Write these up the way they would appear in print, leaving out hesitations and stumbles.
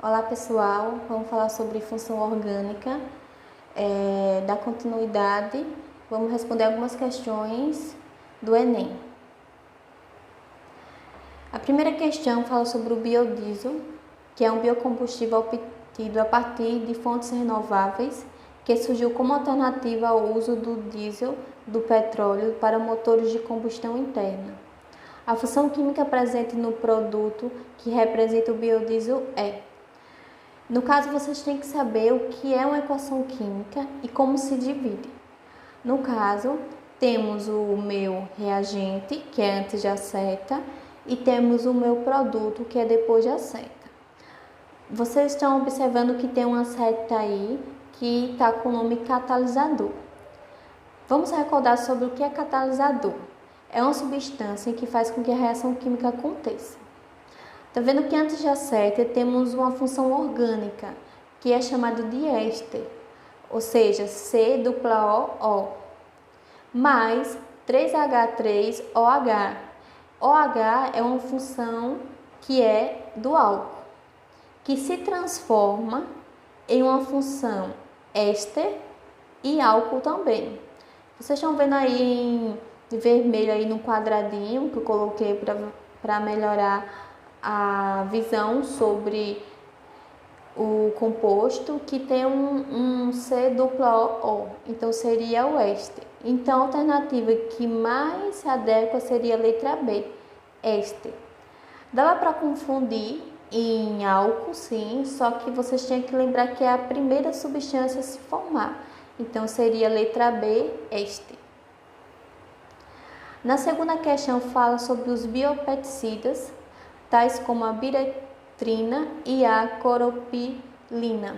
Olá pessoal, vamos falar sobre função orgânica, da continuidade, vamos responder algumas questões do Enem. A primeira questão fala sobre o biodiesel, que é um biocombustível obtido a partir de fontes renováveis, que surgiu como alternativa ao uso do diesel do petróleo para motores de combustão interna. A função química presente no produto que representa o biodiesel é: no caso, vocês têm que saber o que é uma equação química e como se divide. No caso, temos o meu reagente, que é antes de a seta, e temos o meu produto, que é depois de a seta. Vocês estão observando que tem uma seta aí que está com o nome catalisador. Vamos recordar sobre o que é catalisador. É uma substância que faz com que a reação química aconteça. Está vendo que antes de a seta temos uma função orgânica, que é chamada de éster, ou seja, C-O-O, mais 3H3OH. OH é uma função que é do álcool, que se transforma em uma função éster e álcool também. Vocês estão vendo aí em vermelho aí no quadradinho que eu coloquei para melhorar a visão sobre o composto, que tem um C-O-O, então seria o éster. Então a alternativa que mais se adequa seria a letra B, éster. Dava para confundir em álcool, sim, só que vocês tinham que lembrar que é a primeira substância a se formar, então seria a letra B, éster. Na segunda questão fala sobre os biopesticidas, tais como a piretrina e a coropilina.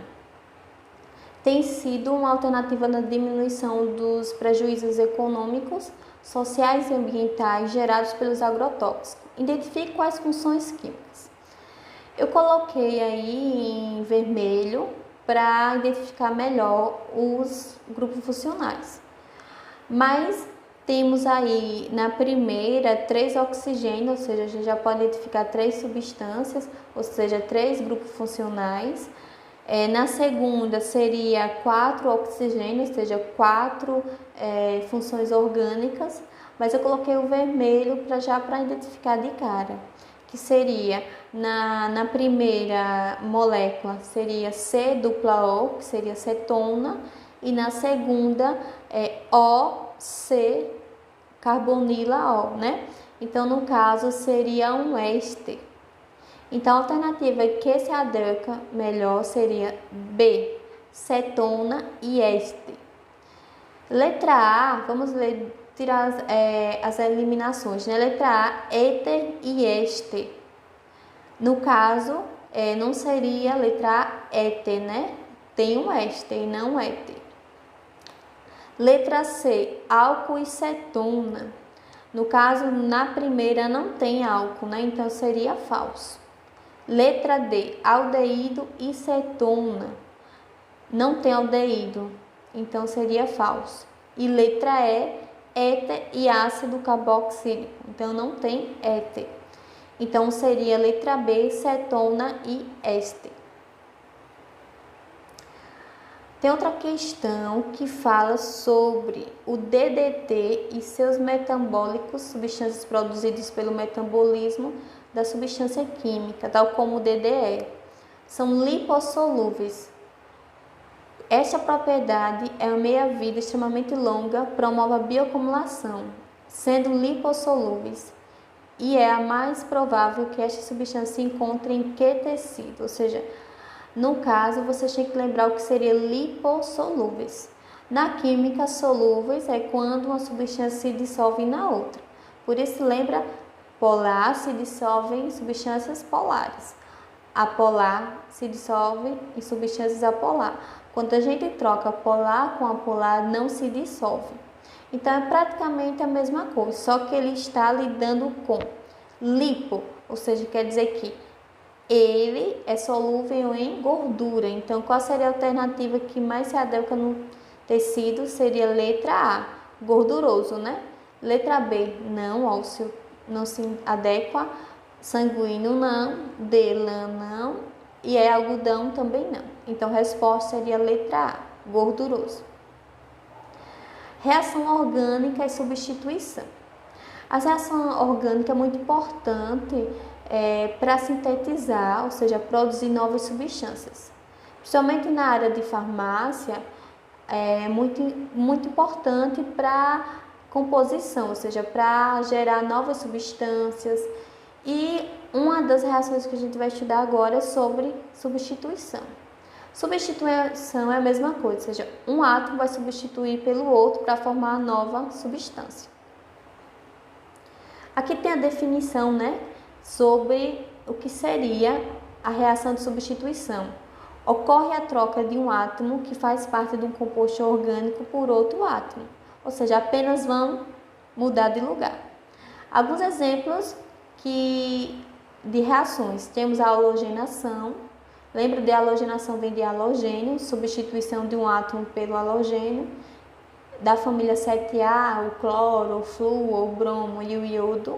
Tem sido uma alternativa na diminuição dos prejuízos econômicos, sociais e ambientais gerados pelos agrotóxicos. Identifique quais funções químicas. Eu coloquei aí em vermelho para identificar melhor os grupos funcionais. Mas temos aí na primeira 3 oxigênios, ou seja, a gente já pode identificar 3 substâncias, ou seja, 3 grupos funcionais. Na segunda seria 4 oxigênios, ou seja, 4 funções orgânicas, mas eu coloquei o vermelho para identificar de cara, que seria na primeira molécula seria C-O, que seria cetona, e na segunda OC carbonila O, né? Então, no caso, seria um éster. Então, a alternativa que se adequa melhor seria B, cetona e éster. Letra A, vamos tirar as eliminações, né? Letra A, éter e éster. No caso, não seria letra A, éter, né? Tem um éster e não éter. Letra C, álcool e cetona. No caso, na primeira não tem álcool, né? Então seria falso. Letra D, aldeído e cetona. Não tem aldeído, então seria falso. E letra E, éter e ácido carboxílico. Então não tem éter. Então seria letra B, cetona e éster. Tem outra questão que fala sobre o DDT e seus metabólicos, substâncias produzidas pelo metabolismo da substância química, tal como o DDE. São lipossolúveis. Esta propriedade é uma meia-vida extremamente longa, promove a bioacumulação, sendo lipossolúveis, e é a mais provável que esta substância se encontre em que tecido, ou seja, no caso, vocês têm que lembrar o que seria lipossolúveis. Na química, solúveis é quando uma substância se dissolve na outra. Por isso, lembra, polar se dissolve em substâncias polares. Apolar se dissolve em substâncias apolar. Quando a gente troca polar com apolar, não se dissolve. Então, é praticamente a mesma coisa, só que ele está lidando com lipo, ou seja, quer dizer que ele é solúvel em gordura. Então, qual seria a alternativa que mais se adequa no tecido? Seria letra A, gorduroso, né? Letra B, não, ósseo, não se adequa. Sanguíneo, não. D, lã, não. E é algodão também não. Então, a resposta seria a letra A, gorduroso. Reação orgânica e substituição. A reação orgânica é muito importante para sintetizar, ou seja, produzir novas substâncias. Principalmente na área de farmácia, é muito importante para composição, ou seja, para gerar novas substâncias. E uma das reações que a gente vai estudar agora é sobre substituição. Substituição é a mesma coisa, ou seja, um átomo vai substituir pelo outro para formar uma nova substância. Aqui tem a definição, sobre o que seria a reação de substituição. Ocorre a troca de um átomo que faz parte de um composto orgânico por outro átomo, ou seja, apenas vão mudar de lugar. Alguns exemplos de reações. Temos a halogenação. Lembra de halogenação vem de halogênio, substituição de um átomo pelo halogênio. Da família 7A, o cloro, o flúor, o bromo e o iodo.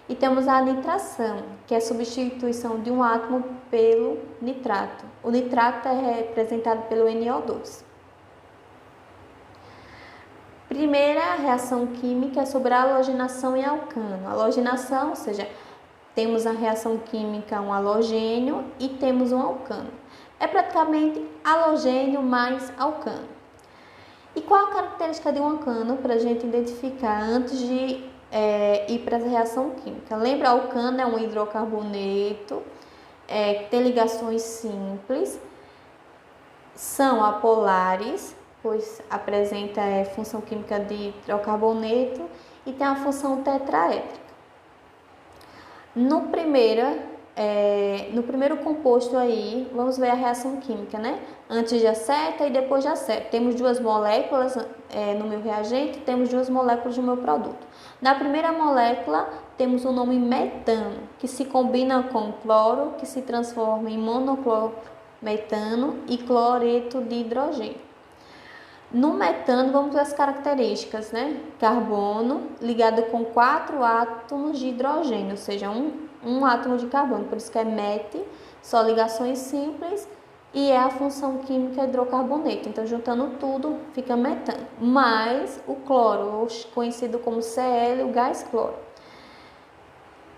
E temos a nitração, que é a substituição de um átomo pelo nitrato. O nitrato é representado pelo NO2. Primeira reação química é sobre a halogenação em alcano. Halogenação, ou seja, temos a reação química um halogênio e temos um alcano. É praticamente halogênio mais alcano. E qual a característica de um alcano para a gente identificar antes de ir para a reação química? Lembra, alcano é um hidrocarboneto, tem ligações simples, são apolares, pois apresenta função química de hidrocarboneto e tem a função tetraédrica. No primeiro composto aí, vamos ver a reação química, Antes de aceta e depois de aceta. Temos duas moléculas no meu reagente, temos duas moléculas no meu produto. Na primeira molécula, temos o nome metano, que se combina com cloro, que se transforma em monoclorometano e cloreto de hidrogênio. No metano, vamos ver as características, Carbono ligado com 4 átomos de hidrogênio, ou seja, um átomo de carbono, por isso que é met, só ligações simples, e é a função química hidrocarboneto. Então, juntando tudo, fica metano. Mais o cloro, conhecido como Cl, o gás cloro,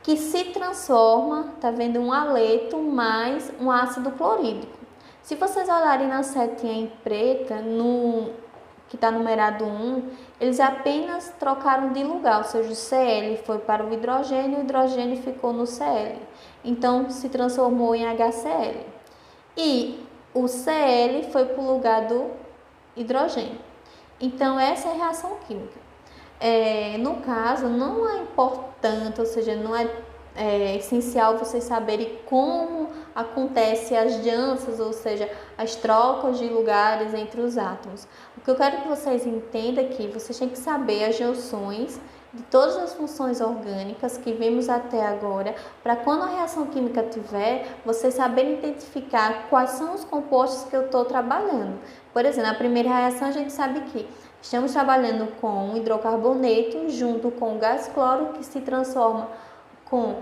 que se transforma, tá vendo, um haleto mais um ácido clorídrico. Se vocês olharem na setinha em preta, que está numerado 1, eles apenas trocaram de lugar, ou seja, o Cl foi para o hidrogênio ficou no Cl. Então, se transformou em HCl. E o Cl foi para o lugar do hidrogênio. Então, essa é a reação química. No caso, não é importante, ou seja, não é essencial vocês saberem como acontecem as danças, ou seja, as trocas de lugares entre os átomos. O que eu quero que vocês entendam é que vocês têm que saber as junções de todas as funções orgânicas que vimos até agora, para quando a reação química tiver, vocês saberem identificar quais são os compostos que eu estou trabalhando. Por exemplo, na primeira reação a gente sabe que estamos trabalhando com um hidrocarboneto junto com o gás cloro, que se transforma com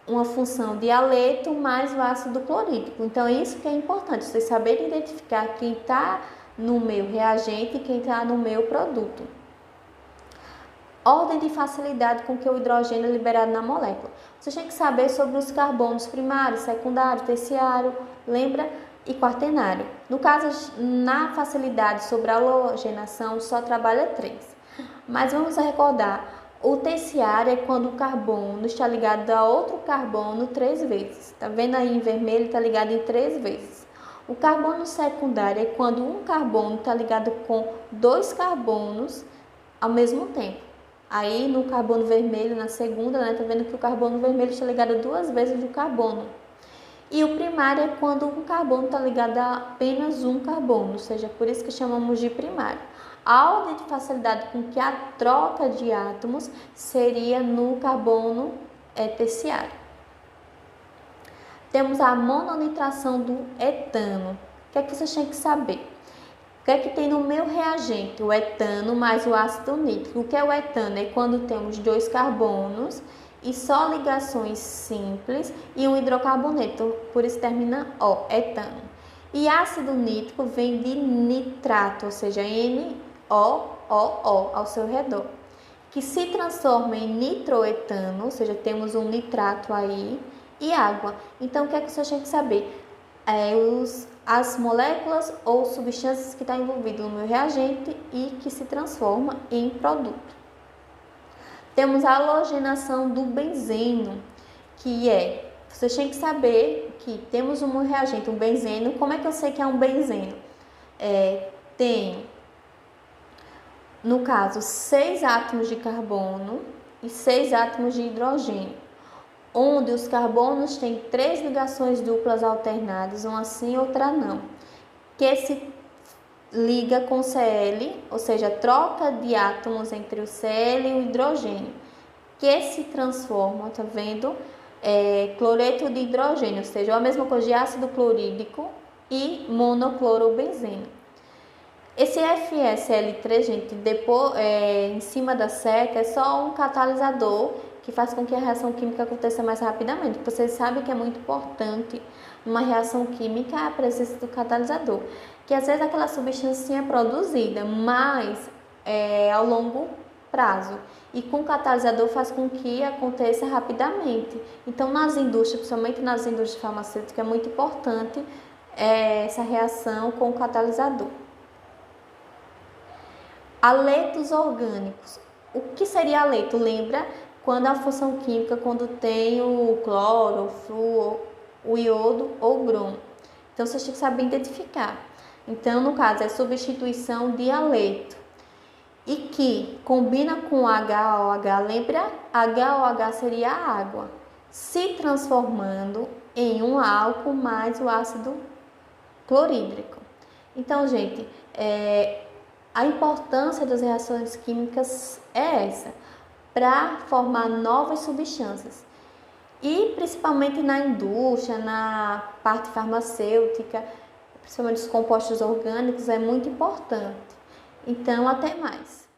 uma função de haleto mais o ácido clorídrico. Então, isso que é importante, vocês saberem identificar quem está no meu reagente e quem está no meu produto. Ordem de facilidade com que o hidrogênio é liberado na molécula. Vocês têm que saber sobre os carbonos primário, secundário, terciário, lembra? E quaternário. No caso, na facilidade sobre a halogenação, só trabalha 3. Mas vamos recordar, o terciário é quando o carbono está ligado a outro carbono 3 vezes. Tá vendo aí em vermelho? Está ligado em 3 vezes. O carbono secundário é quando um carbono está ligado com 2 carbonos ao mesmo tempo. Aí no carbono vermelho, na segunda, tá vendo que o carbono vermelho está ligado a 2 vezes do carbono. E o primário é quando um carbono está ligado a apenas um carbono, ou seja, por isso que chamamos de primário. A ordem de facilidade com que a troca de átomos seria no carbono terciário. Temos a mononitração do etano. O que é que vocês têm que saber? O que é que tem no meu reagente? O etano mais o ácido nítrico. O que é o etano? É quando temos 2 carbonos e só ligações simples e um hidrocarboneto, por isso termina O, etano. E ácido nítrico vem de nitrato, ou seja, NOOO ao seu redor, que se transforma em nitroetano, ou seja, temos um nitrato aí, e água. Então, o que é que você tem que saber? As moléculas ou substâncias que estão envolvidas no reagente e que se transforma em produto. Temos a halogenação do benzeno, que vocês têm que saber que temos um reagente, um benzeno. Como é que eu sei que é um benzeno? Tem, no caso, 6 átomos de carbono e 6 átomos de hidrogênio, onde os carbonos têm 3 ligações duplas alternadas, uma sim, outra não, que se liga com Cl, ou seja, troca de átomos entre o Cl e o hidrogênio, que se transforma, tá vendo? Cloreto de hidrogênio, ou seja, a mesma coisa de ácido clorídrico e monoclorobenzeno. Esse FeSL3, gente, depois, em cima da seta, é só um catalisador que faz com que a reação química aconteça mais rapidamente. Vocês sabem que é muito importante numa reação química a presença do catalisador, que às vezes aquela substância é produzida, mas ao longo prazo. E com o catalisador faz com que aconteça rapidamente. Então, nas indústrias, principalmente nas indústrias farmacêuticas, é muito importante essa reação com o catalisador. Haletos orgânicos. O que seria haleto? Lembra quando a função química, quando tem o cloro, o flúor, o iodo ou o bromo. Então, vocês têm que saber identificar. Então, no caso, é substituição de haleto. E que combina com HOH, lembra? HOH seria a água, se transformando em um álcool mais o ácido clorídrico. Então, gente, a importância das reações químicas é essa, para formar novas substâncias. E principalmente na indústria, na parte farmacêutica, principalmente os compostos orgânicos, é muito importante. Então, até mais.